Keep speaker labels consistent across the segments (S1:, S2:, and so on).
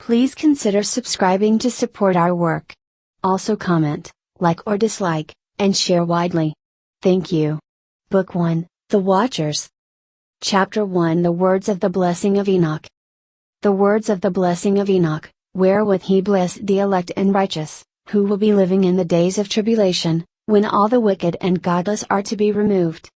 S1: Please consider subscribing to support our work. Also comment, like or dislike, and share widely. Thank you. Book 1, The Watchers. Chapter 1, The Words of the Blessing of Enoch. The words of the blessing of Enoch, wherewith he blessed the elect and righteous, who will be living in the days of tribulation, when all the wicked and godless are to be removed.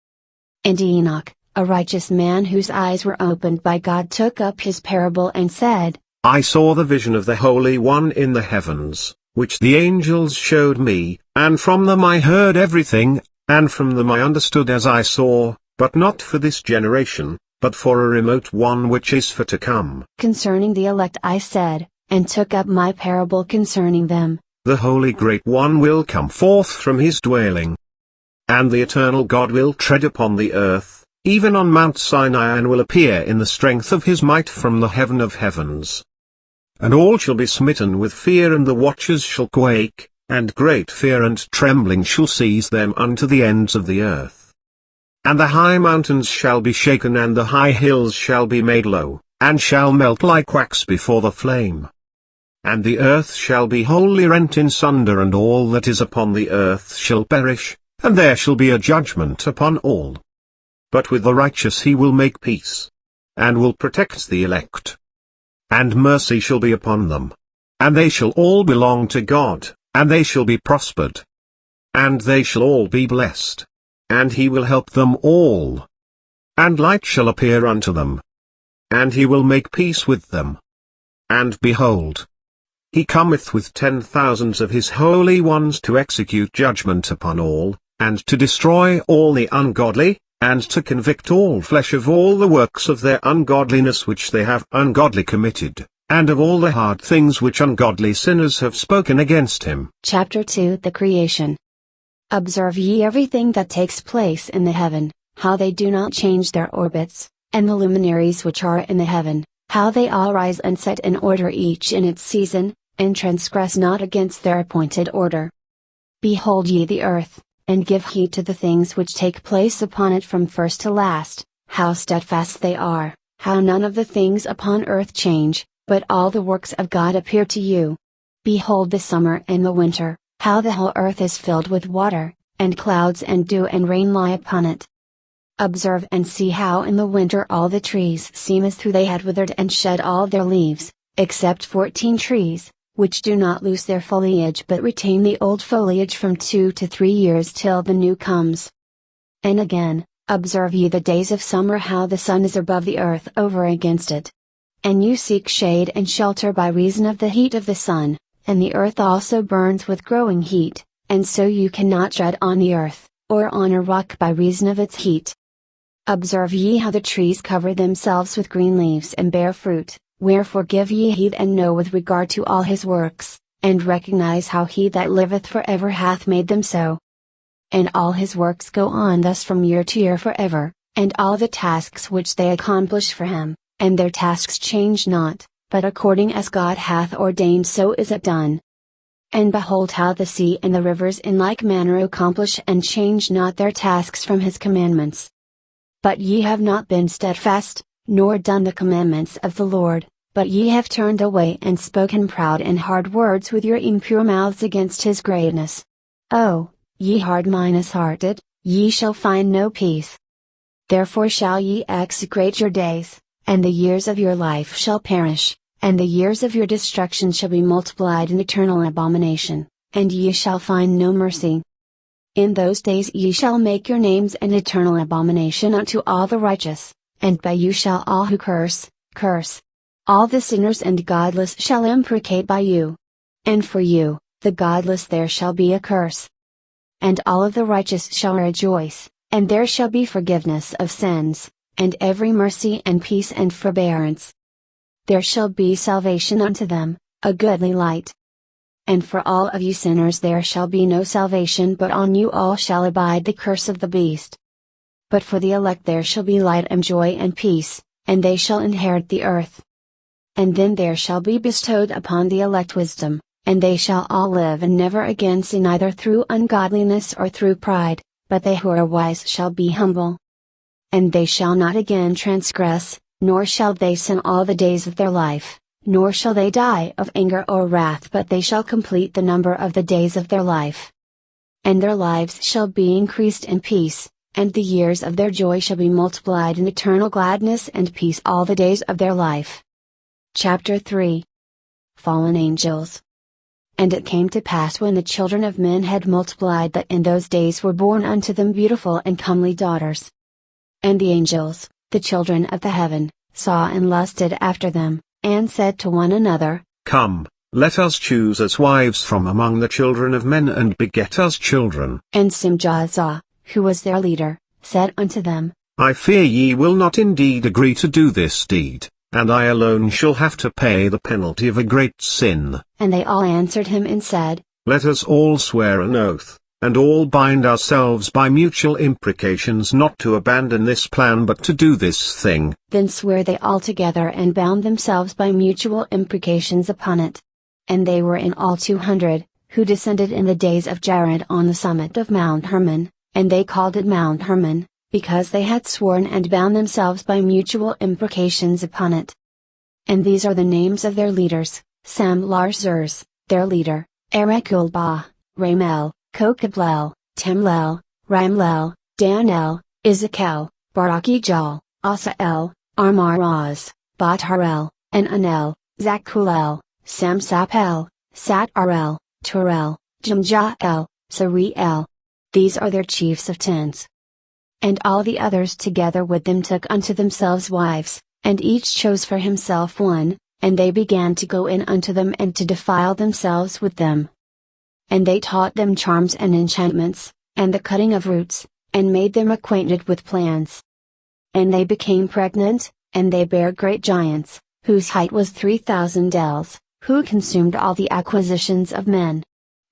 S1: And Enoch, a righteous man whose eyes were opened by God, took up his parable and said,
S2: I saw the vision of the Holy One in the heavens, which the angels showed me, and from them I heard everything, and from them I understood as I saw, but not for this generation, but for a remote one which is for to come.
S1: Concerning the elect I said, and took up my parable concerning them.
S2: The Holy Great One will come forth from his dwelling. And the eternal God will tread upon the earth, even on Mount Sinai, and will appear in the strength of his might from the heaven of heavens. And all shall be smitten with fear, and the watchers shall quake, and great fear and trembling shall seize them unto the ends of the earth. And the high mountains shall be shaken, and the high hills shall be made low, and shall melt like wax before the flame. And the earth shall be wholly rent in sunder, and all that is upon the earth shall perish, and there shall be a judgment upon all. But with the righteous he will make peace, and will protect the elect. And mercy shall be upon them. And they shall all belong to God, and they shall be prospered. And they shall all be blessed. And he will help them all. And light shall appear unto them. And he will make peace with them. And behold, he cometh with 10,000s of his holy ones to execute judgment upon all, and to destroy all the ungodly, and to convict all flesh of all the works of their ungodliness which they have ungodly committed, and of all the hard things which ungodly sinners have spoken against him.
S1: Chapter 2, The Creation. Observe ye everything that takes place in the heaven, how they do not change their orbits, and the luminaries which are in the heaven, how they all rise and set in order each in its season, and transgress not against their appointed order. Behold ye the earth, and give heed to the things which take place upon it from first to last, how steadfast they are, how none of the things upon earth change, but all the works of God appear to you. Behold the summer and the winter, how the whole earth is filled with water, and clouds and dew and rain lie upon it. Observe and see how in the winter all the trees seem as though they had withered and shed all their leaves, except 14 trees, which do not lose their foliage but retain the old foliage from 2 to 3 years till the new comes. And again, observe ye the days of summer, how the sun is above the earth over against it. And you seek shade and shelter by reason of the heat of the sun, and the earth also burns with growing heat, and so you cannot tread on the earth, or on a rock by reason of its heat. Observe ye how the trees cover themselves with green leaves and bear fruit. Wherefore give ye heed and know with regard to all his works, and recognize how he that liveth for ever hath made them so. And all his works go on thus from year to year forever, and all the tasks which they accomplish for him, and their tasks change not, but according as God hath ordained so is it done. And behold how the sea and the rivers in like manner accomplish and change not their tasks from his commandments. But ye have not been steadfast, nor done the commandments of the Lord, but ye have turned away and spoken proud and hard words with your impure mouths against his greatness. Oh, ye hard-hearted, ye shall find no peace. Therefore shall ye execrate your days, and the years of your life shall perish, and the years of your destruction shall be multiplied in eternal abomination, and ye shall find no mercy. In those days ye shall make your names an eternal abomination unto all the righteous, and by you shall all who curse, curse. All the sinners and godless shall imprecate by you. And for you, the godless, there shall be a curse. And all of the righteous shall rejoice, and there shall be forgiveness of sins, and every mercy and peace and forbearance. There shall be salvation unto them, a goodly light. And for all of you sinners there shall be no salvation, but on you all shall abide the curse of the beast. But for the elect there shall be light and joy and peace, and they shall inherit the earth. And then there shall be bestowed upon the elect wisdom, and they shall all live and never again sin either through ungodliness or through pride, but they who are wise shall be humble. And they shall not again transgress, nor shall they sin all the days of their life, nor shall they die of anger or wrath, but they shall complete the number of the days of their life. And their lives shall be increased in peace, and the years of their joy shall be multiplied in eternal gladness and peace all the days of their life. Chapter 3. Fallen Angels. And it came to pass when the children of men had multiplied that in those days were born unto them beautiful and comely daughters. And the angels, the children of the heaven, saw and lusted after them, and said to one another,
S2: Come, let us choose us wives from among the children of men and beget us children.
S1: And Simjazah, who was their leader, said unto them,
S2: I fear ye will not indeed agree to do this deed, and I alone shall have to pay the penalty of a great sin.
S1: And they all answered him and said,
S2: Let us all swear an oath, and all bind ourselves by mutual imprecations not to abandon this plan but to do this thing.
S1: Then sware they all together and bound themselves by mutual imprecations upon it. And they were in all 200, who descended in the days of Jared on the summit of Mount Hermon, and they called it Mount Hermon, because they had sworn and bound themselves by mutual imprecations upon it. And these are the names of their leaders: Samlarzers, their leader, Erekulbah, Ramel, Kokablel, Temlel, Ramlel, Danel, Izakal, Barakijal, Asael, Armaraz, Batharel, and Anel, Zakulel, Samsapel, Satarel, Turel, Jumjael, Sariel. These are their chiefs of tens. And all the others together with them took unto themselves wives, and each chose for himself one, and they began to go in unto them and to defile themselves with them. And they taught them charms and enchantments, and the cutting of roots, and made them acquainted with plants. And they became pregnant, and they bare great giants, whose height was 3,000 ells, who consumed all the acquisitions of men.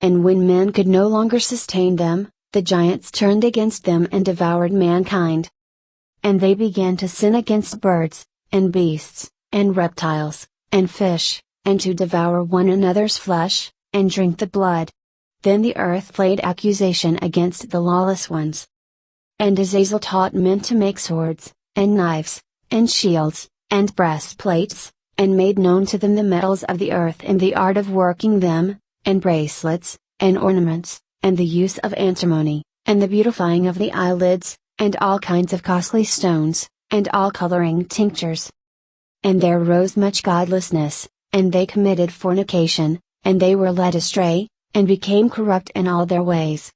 S1: And when men could no longer sustain them, the giants turned against them and devoured mankind. And they began to sin against birds, and beasts, and reptiles, and fish, and to devour one another's flesh, and drink the blood. Then the earth laid accusation against the lawless ones. And Azazel taught men to make swords, and knives, and shields, and breastplates, and made known to them the metals of the earth and the art of working them, and bracelets, and ornaments, and the use of antimony, and the beautifying of the eyelids, and all kinds of costly stones, and all coloring tinctures. And there arose much godlessness, and they committed fornication, and they were led astray, and became corrupt in all their ways.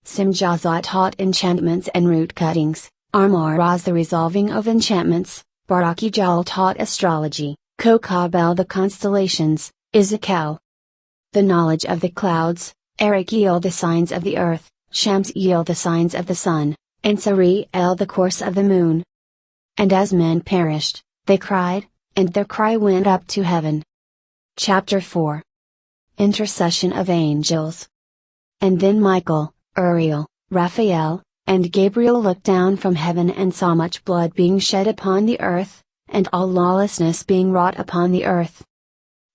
S1: Simjazah taught enchantments and root cuttings, Armaraz the resolving of enchantments, Barakijal taught astrology, Kokabel the constellations, Izakal the knowledge of the clouds, Erikiel the signs of the earth, Shamsiel the signs of the sun, and Sariel the course of the moon. And as men perished, they cried, and their cry went up to heaven. Chapter 4. Intercession of Angels. And then Michael, Uriel, Raphael, and Gabriel looked down from heaven and saw much blood being shed upon the earth, and all lawlessness being wrought upon the earth.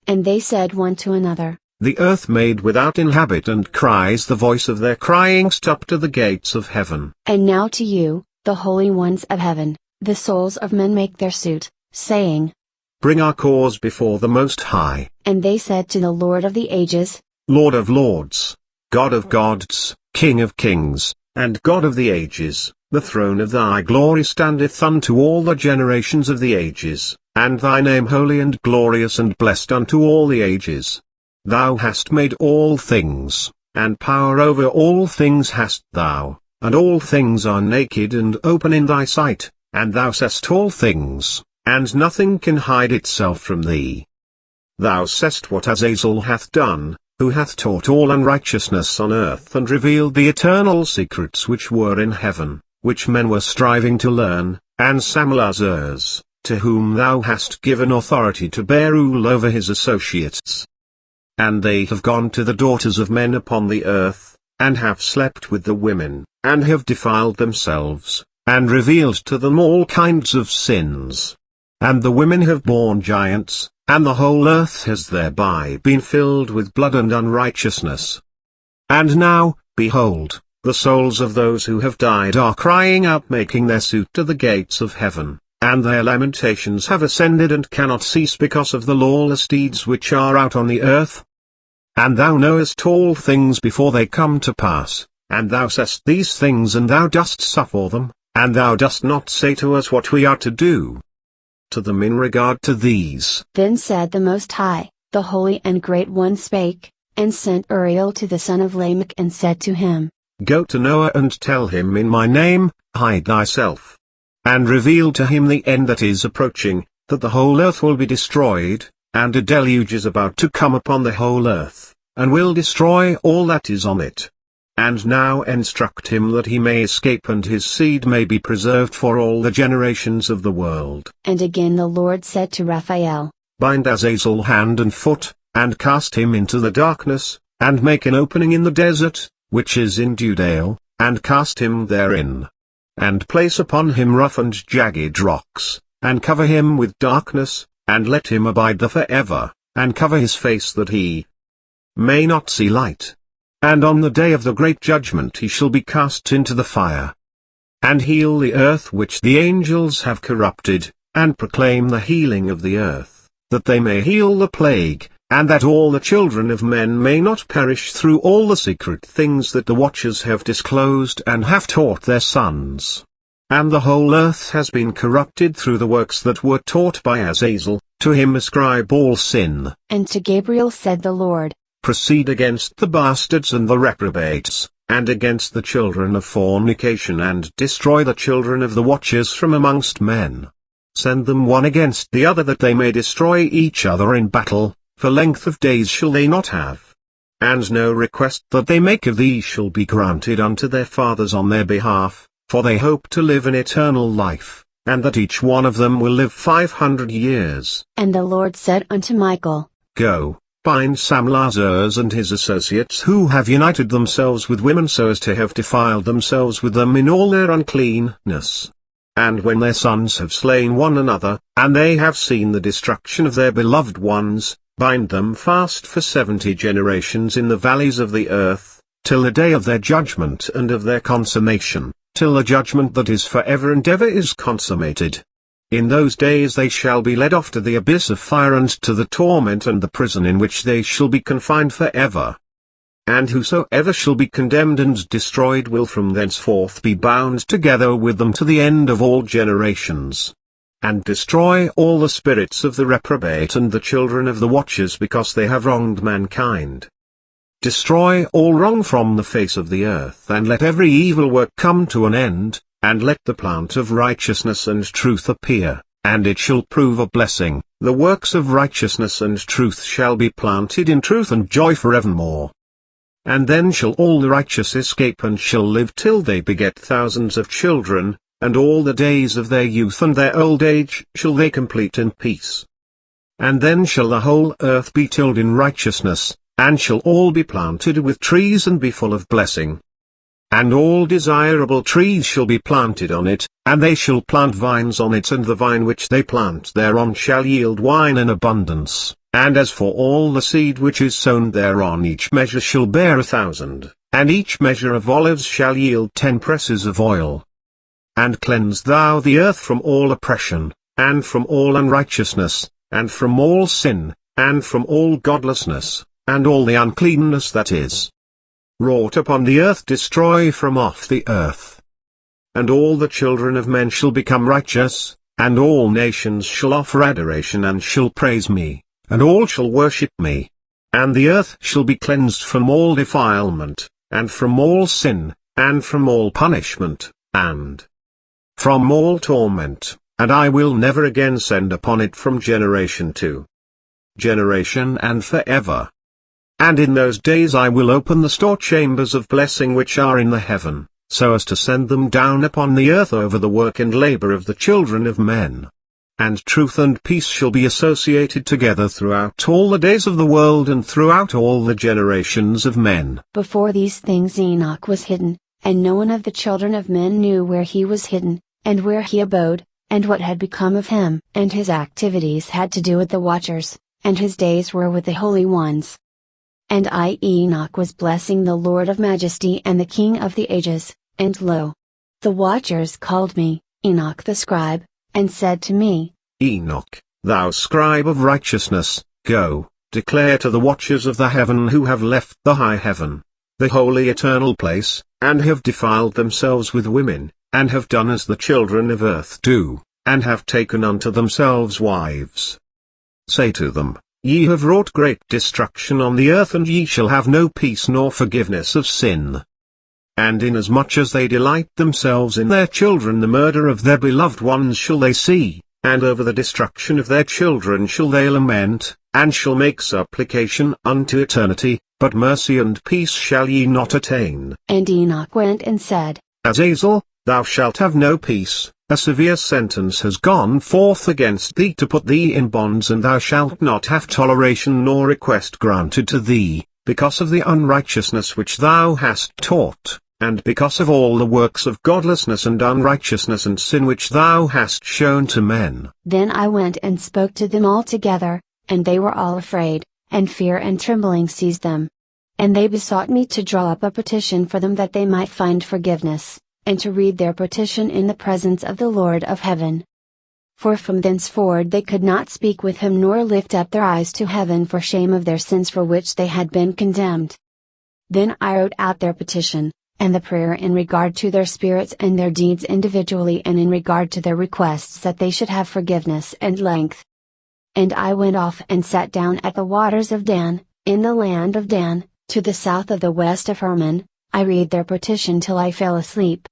S1: And they said one to another,
S2: The earth made without inhabitant cries the voice of their crying stop to the gates of heaven.
S1: And now to you, the holy ones of heaven, the souls of men make their suit, saying,
S2: Bring our cause before the Most High.
S1: And they said to the Lord of the ages,
S2: Lord of lords, God of gods, King of kings, and God of the ages, the throne of thy glory standeth unto all the generations of the ages, and thy name holy and glorious and blessed unto all the ages. Thou hast made all things, and power over all things hast thou, and all things are naked and open in thy sight, and thou seest all things, and nothing can hide itself from thee. Thou seest what Azazel hath done, who hath taught all unrighteousness on earth and revealed the eternal secrets which were in heaven, which men were striving to learn, and Samlazers, to whom thou hast given authority to bear rule over his associates. And they have gone to the daughters of men upon the earth, and have slept with the women, and have defiled themselves, and revealed to them all kinds of sins. And the women have borne giants, and the whole earth has thereby been filled with blood and unrighteousness. And now, behold, the souls of those who have died are crying out making their suit to the gates of heaven, and their lamentations have ascended and cannot cease because of the lawless deeds which are out on the earth. And thou knowest all things before they come to pass, and thou sayest these things and thou dost suffer them, and thou dost not say to us what we are to do to them in regard to these.
S1: Then said the Most High, the Holy and Great One spake, and sent Uriel to the son of Lamech and said to him,
S2: Go to Noah and tell him in my name, hide thyself. And reveal to him the end that is approaching, that the whole earth will be destroyed, and a deluge is about to come upon the whole earth, and will destroy all that is on it. And now instruct him that he may escape and his seed may be preserved for all the generations of the world.
S1: And again the Lord said to Raphael,
S2: Bind Azazel hand and foot, and cast him into the darkness, and make an opening in the desert, which is in Judea, and cast him therein. And place upon him rough and jagged rocks, and cover him with darkness, and let him abide there forever, and cover his face that he may not see light. And on the day of the great judgment he shall be cast into the fire. And heal the earth which the angels have corrupted, and proclaim the healing of the earth, that they may heal the plague, and that all the children of men may not perish through all the secret things that the watchers have disclosed and have taught their sons. And the whole earth has been corrupted through the works that were taught by Azazel, to him ascribe all sin.
S1: And to Gabriel said the Lord,
S2: Proceed against the bastards and the reprobates, and against the children of fornication and destroy the children of the watchers from amongst men. Send them one against the other that they may destroy each other in battle, for length of days shall they not have. And no request that they make of thee shall be granted unto their fathers on their behalf, for they hope to live in eternal life, and that each one of them will live 500 years.
S1: And the Lord said unto Michael,
S2: Go, bind Samlazars and his associates who have united themselves with women so as to have defiled themselves with them in all their uncleanness. And when their sons have slain one another, and they have seen the destruction of their beloved ones, bind them fast for 70 generations in the valleys of the earth, till the day of their judgment and of their consummation, till the judgment that is for ever and ever is consummated. In those days they shall be led off to the abyss of fire and to the torment and the prison in which they shall be confined for ever. And whosoever shall be condemned and destroyed will from thenceforth be bound together with them to the end of all generations. And destroy all the spirits of the reprobate and the children of the watchers because they have wronged mankind. Destroy all wrong from the face of the earth and let every evil work come to an end, and let the plant of righteousness and truth appear, and it shall prove a blessing. The works of righteousness and truth shall be planted in truth and joy forevermore. And then shall all the righteous escape and shall live till they beget thousands of children, and all the days of their youth and their old age shall they complete in peace. And then shall the whole earth be tilled in righteousness, and shall all be planted with trees and be full of blessing. And all desirable trees shall be planted on it, and they shall plant vines on it, and the vine which they plant thereon shall yield wine in abundance. And as for all the seed which is sown thereon, each measure shall bear 1,000, and each measure of olives shall yield 10 presses of oil. And cleanse thou the earth from all oppression, and from all unrighteousness, and from all sin, and from all godlessness, and all the uncleanness that is wrought upon the earth destroy from off the earth. And all the children of men shall become righteous, and all nations shall offer adoration and shall praise me, and all shall worship me. And the earth shall be cleansed from all defilement, and from all sin, and from all punishment, and from all torment, and I will never again send upon it from generation to generation and forever. And in those days I will open the store chambers of blessing which are in the heaven, so as to send them down upon the earth over the work and labor of the children of men. And truth and peace shall be associated together throughout all the days of the world and throughout all the generations of men.
S1: Before these things Enoch was hidden, and no one of the children of men knew where he was hidden, and where he abode, and what had become of him. And his activities had to do with the watchers, and his days were with the holy ones. And I Enoch was blessing the Lord of Majesty and the King of the ages, and lo! The watchers called me, Enoch the scribe, and said to me,
S2: Enoch, thou scribe of righteousness, go, declare to the watchers of the heaven who have left the high heaven, the holy eternal place, and have defiled themselves with women, and have done as the children of earth do, and have taken unto themselves wives. Say to them, Ye have wrought great destruction on the earth, and ye shall have no peace nor forgiveness of sin. And inasmuch as they delight themselves in their children, the murder of their beloved ones shall they see, and over the destruction of their children shall they lament, and shall make supplication unto eternity, but mercy and peace shall ye not attain.
S1: And Enoch went and said,
S2: Azazel, thou shalt have no peace, a severe sentence has gone forth against thee to put thee in bonds, and thou shalt not have toleration nor request granted to thee, because of the unrighteousness which thou hast taught, and because of all the works of godlessness and unrighteousness and sin which thou hast shown to men.
S1: Then I went and spoke to them all together, and they were all afraid, and fear and trembling seized them. And they besought me to draw up a petition for them that they might find forgiveness, and to read their petition in the presence of the Lord of heaven. For from thenceforward they could not speak with him nor lift up their eyes to heaven for shame of their sins for which they had been condemned. Then I wrote out their petition, and the prayer in regard to their spirits and their deeds individually, and in regard to their requests that they should have forgiveness and length. And I went off and sat down at the waters of Dan, in the land of Dan, to the south of the west of Hermon. I read their petition till I fell asleep.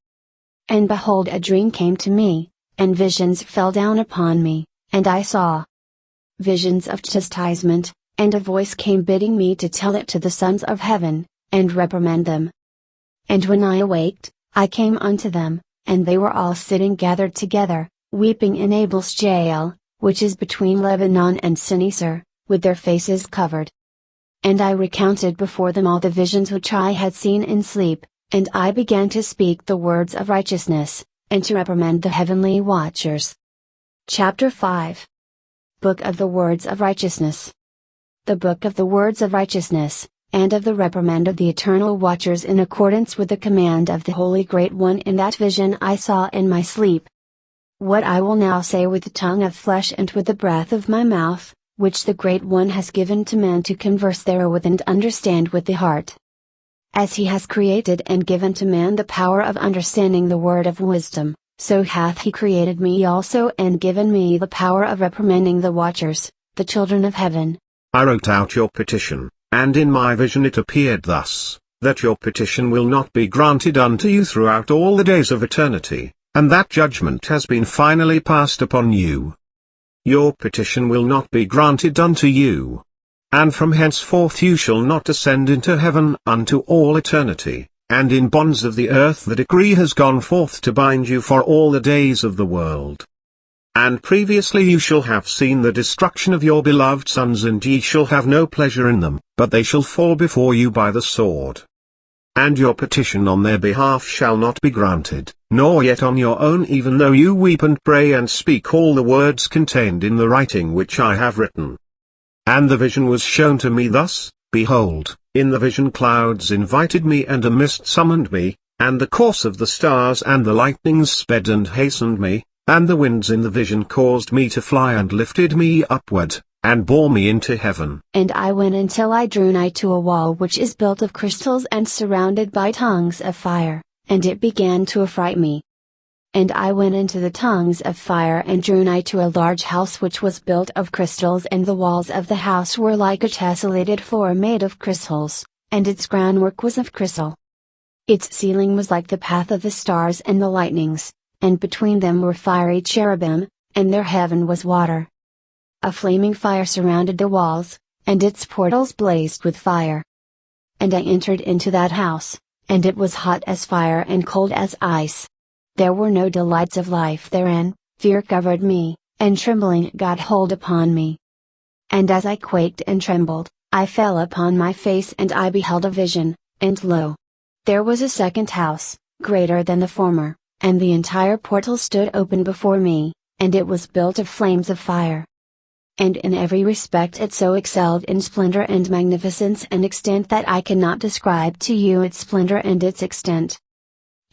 S1: And behold, a dream came to me, and visions fell down upon me, and I saw visions of chastisement, and a voice came bidding me to tell it to the sons of heaven, and reprimand them. And when I awaked, I came unto them, and they were all sitting gathered together, weeping in Abel's jail, which is between Lebanon and Sineser, with their faces covered. And I recounted before them all the visions which I had seen in sleep, and I began to speak the words of righteousness, and to reprimand the heavenly watchers. Chapter 5. Book of the Words of Righteousness. The Book of the Words of Righteousness, and of the reprimand of the eternal watchers in accordance with the command of the Holy Great One in that vision I saw in my sleep. What I will now say with the tongue of flesh and with the breath of my mouth, which the Great One has given to man to converse therewith and understand with the heart. As he has created and given to man the power of understanding the word of wisdom, so hath he created me also and given me the power of reprimanding the watchers, the children of heaven.
S2: I wrote out your petition, and in my vision it appeared thus, that your petition will not be granted unto you throughout all the days of eternity, and that judgment has been finally passed upon you. Your petition will not be granted unto you. And from henceforth you shall not ascend into heaven unto all eternity, and in bonds of the earth the decree has gone forth to bind you for all the days of the world. And previously you shall have seen the destruction of your beloved sons, and ye shall have no pleasure in them, but they shall fall before you by the sword. And your petition on their behalf shall not be granted, nor yet on your own, even though you weep and pray and speak all the words contained in the writing which I have written. And the vision was shown to me thus: behold, in the vision clouds invited me, and a mist summoned me, and the course of the stars and the lightnings sped and hastened me, and the winds in the vision caused me to fly and lifted me upward, and bore me into heaven.
S1: And I went until I drew nigh to a wall which is built of crystals and surrounded by tongues of fire, and it began to affright me. And I went into the tongues of fire and drew nigh to a large house which was built of crystals, and the walls of the house were like a tessellated floor made of crystals, and its groundwork was of crystal. Its ceiling was like the path of the stars and the lightnings, and between them were fiery cherubim, and their heaven was water. A flaming fire surrounded the walls, and its portals blazed with fire. And I entered into that house, and it was hot as fire and cold as ice. There were no delights of life therein, fear covered me, and trembling got hold upon me. And as I quaked and trembled, I fell upon my face, and I beheld a vision, and lo! There was a second house, greater than the former, and the entire portal stood open before me, and it was built of flames of fire. And in every respect it so excelled in splendor and magnificence and extent that I cannot describe to you its splendor and its extent.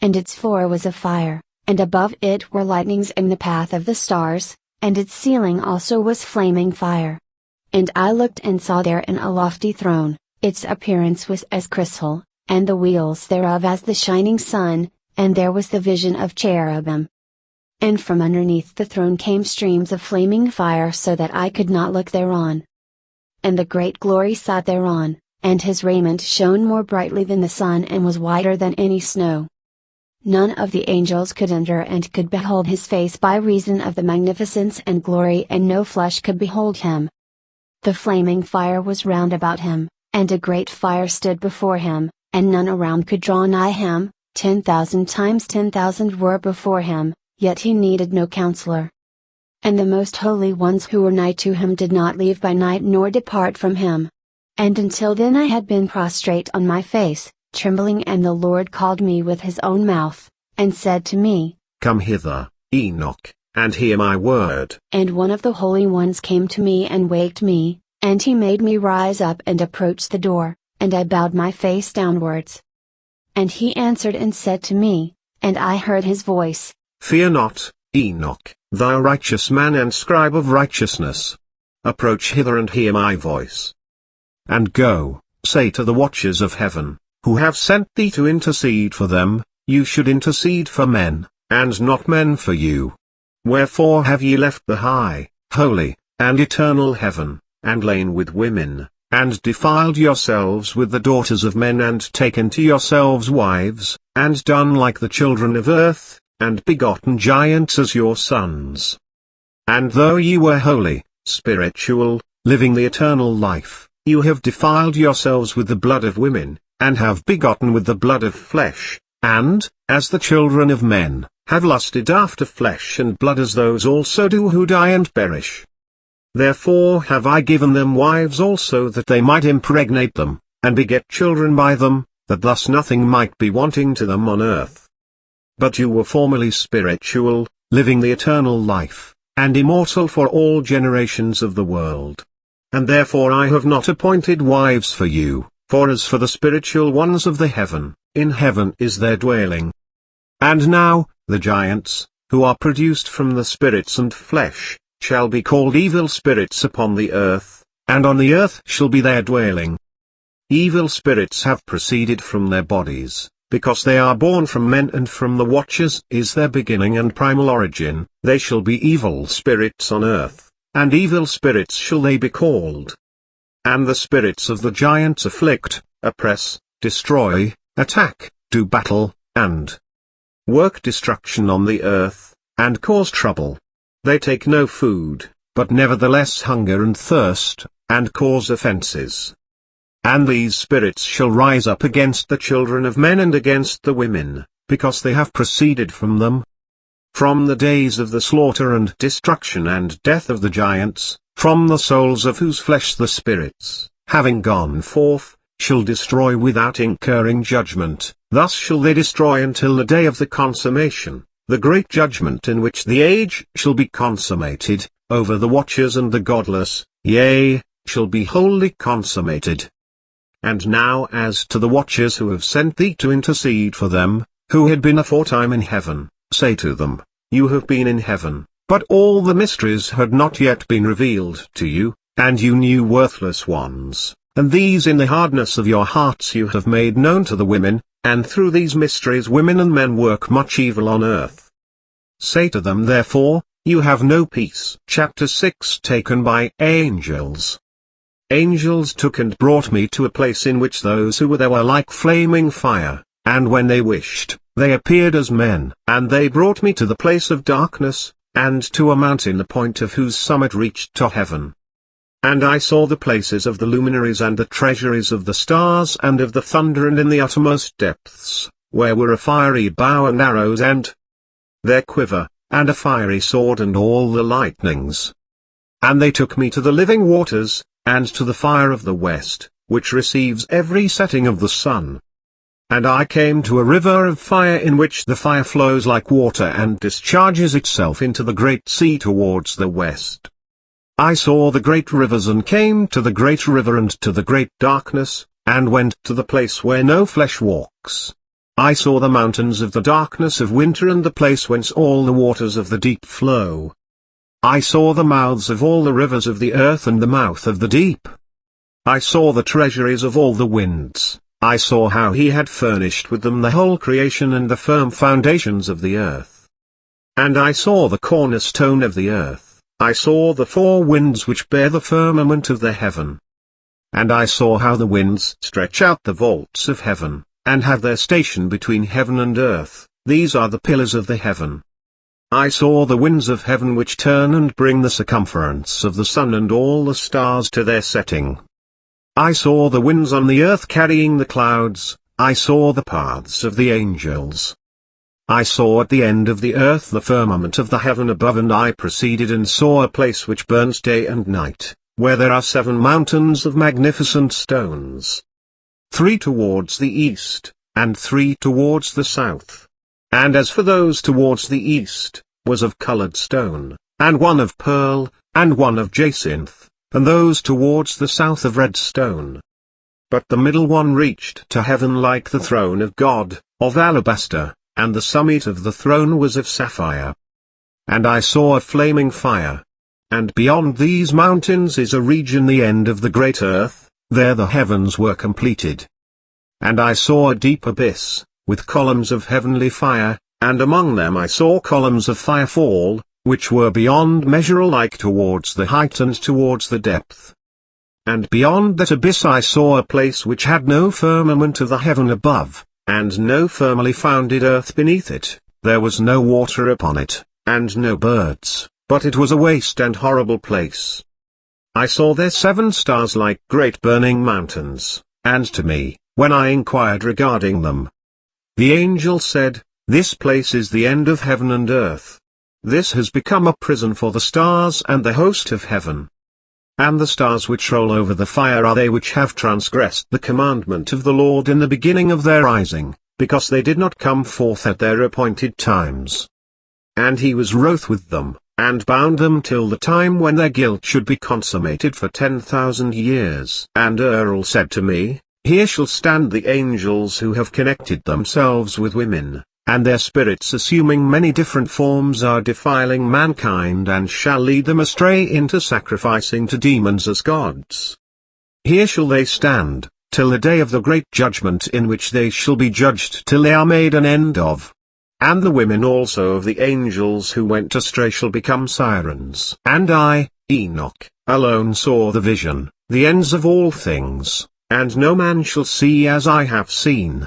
S1: And its floor was of fire, and above it were lightnings in the path of the stars, and its ceiling also was flaming fire. And I looked and saw therein a lofty throne, its appearance was as crystal, and the wheels thereof as the shining sun, and there was the vision of cherubim. And from underneath the throne came streams of flaming fire so that I could not look thereon. And the great glory sat thereon, and his raiment shone more brightly than the sun and was whiter than any snow. None of the angels could enter and could behold his face by reason of the magnificence and glory, and no flesh could behold him. The flaming fire was round about him, and a great fire stood before him, and none around could draw nigh him. 10,000 times 10,000 were before him, yet he needed no counselor. And the most holy ones who were nigh to him did not leave by night nor depart from him. And until then I had been prostrate on my face, trembling, and the Lord called me with his own mouth, and said to me,
S2: Come hither, Enoch, and hear my word.
S1: And one of the holy ones came to me and waked me, and he made me rise up and approach the door, and I bowed my face downwards. And he answered and said to me, and I heard his voice,
S2: Fear not, Enoch, thou righteous man and scribe of righteousness. Approach hither and hear my voice. And go, say to the watchers of heaven, who have sent thee to intercede for them, you should intercede for men, and not men for you. Wherefore have ye left the high, holy, and eternal heaven, and lain with women, and defiled yourselves with the daughters of men, and taken to yourselves wives, and done like the children of earth, and begotten giants as your sons? And though ye were holy, spiritual, living the eternal life, you have defiled yourselves with the blood of women, and have begotten with the blood of flesh, and, as the children of men, have lusted after flesh and blood, as those also do who die and perish. Therefore have I given them wives also, that they might impregnate them, and beget children by them, that thus nothing might be wanting to them on earth. But you were formerly spiritual, living the eternal life, and immortal for all generations of the world. And therefore I have not appointed wives for you, for as for the spiritual ones of the heaven, in heaven is their dwelling. And now, the giants, who are produced from the spirits and flesh, shall be called evil spirits upon the earth, and on the earth shall be their dwelling. Evil spirits have proceeded from their bodies, because they are born from men, and from the watchers is their beginning and primal origin. They shall be evil spirits on earth, and evil spirits shall they be called. And the spirits of the giants afflict, oppress, destroy, attack, do battle, and work destruction on the earth, and cause trouble. They take no food, but nevertheless hunger and thirst, and cause offenses. And these spirits shall rise up against the children of men and against the women, because they have proceeded from them. From the days of the slaughter and destruction and death of the giants, from the souls of whose flesh the spirits, having gone forth, shall destroy without incurring judgment. Thus shall they destroy until the day of the consummation, the great judgment in which the age shall be consummated, over the watchers and the godless, yea, shall be wholly consummated. And now as to the watchers who have sent thee to intercede for them, who had been aforetime in heaven, say to them, you have been in heaven, but all the mysteries had not yet been revealed to you, and you knew worthless ones, and these in the hardness of your hearts you have made known to the women, and through these mysteries women and men work much evil on earth. Say to them therefore, you have no peace. Chapter 6 Taken by angels. Angels took and brought me to a place in which those who were there were like flaming fire, and when they wished, they appeared as men. And they brought me to the place of darkness, and to a mountain the point of whose summit reached to heaven. And I saw the places of the luminaries and the treasuries of the stars and of the thunder, and in the uttermost depths, where were a fiery bow and arrows and their quiver, and a fiery sword and all the lightnings. And they took me to the living waters, and to the fire of the west, which receives every setting of the sun. And I came to a river of fire, in which the fire flows like water and discharges itself into the great sea towards the west. I saw the great rivers, and came to the great river and to the great darkness, and went to the place where no flesh walks. I saw the mountains of the darkness of winter and the place whence all the waters of the deep flow. I saw the mouths of all the rivers of the earth and the mouth of the deep. I saw the treasuries of all the winds, I saw how he had furnished with them the whole creation and the firm foundations of the earth. And I saw the cornerstone of the earth, I saw the four winds which bear the firmament of the heaven. And I saw how the winds stretch out the vaults of heaven, and have their station between heaven and earth, these are the pillars of the heaven. I saw the winds of heaven which turn and bring the circumference of the sun and all the stars to their setting. I saw the winds on the earth carrying the clouds, I saw the paths of the angels. I saw at the end of the earth the firmament of the heaven above, and I proceeded and saw a place which burns day and night, where there are 7 mountains of magnificent stones. 3 towards the east, and 3 towards the south. And as for those towards the east, was of colored stone, and one of pearl, and one of jacinth, and those towards the south of red stone. But the middle one reached to heaven like the throne of God, of alabaster, and the summit of the throne was of sapphire. And I saw a flaming fire. And beyond these mountains is a region the end of the great earth, there the heavens were completed. And I saw a deep abyss, with columns of heavenly fire, and among them I saw columns of fire fall, which were beyond measure alike towards the height and towards the depth. And beyond that abyss I saw a place which had no firmament of the heaven above, and no firmly founded earth beneath it, there was no water upon it, and no birds, but it was a waste and horrible place. I saw there 7 stars like great burning mountains, and to me, when I inquired regarding them, the angel said, "This place is the end of heaven and earth. This has become a prison for the stars and the host of heaven. And the stars which roll over the fire are they which have transgressed the commandment of the Lord in the beginning of their rising, because they did not come forth at their appointed times. And he was wroth with them, and bound them till the time when their guilt should be consummated for 10,000 years. And Earl said to me, Here shall stand the angels who have connected themselves with women, and their spirits assuming many different forms are defiling mankind and shall lead them astray into sacrificing to demons as gods. Here shall they stand, till the day of the great judgment in which they shall be judged till they are made an end of. And the women also of the angels who went astray shall become sirens. And I, Enoch, alone saw the vision, the ends of all things, and no man shall see as I have seen.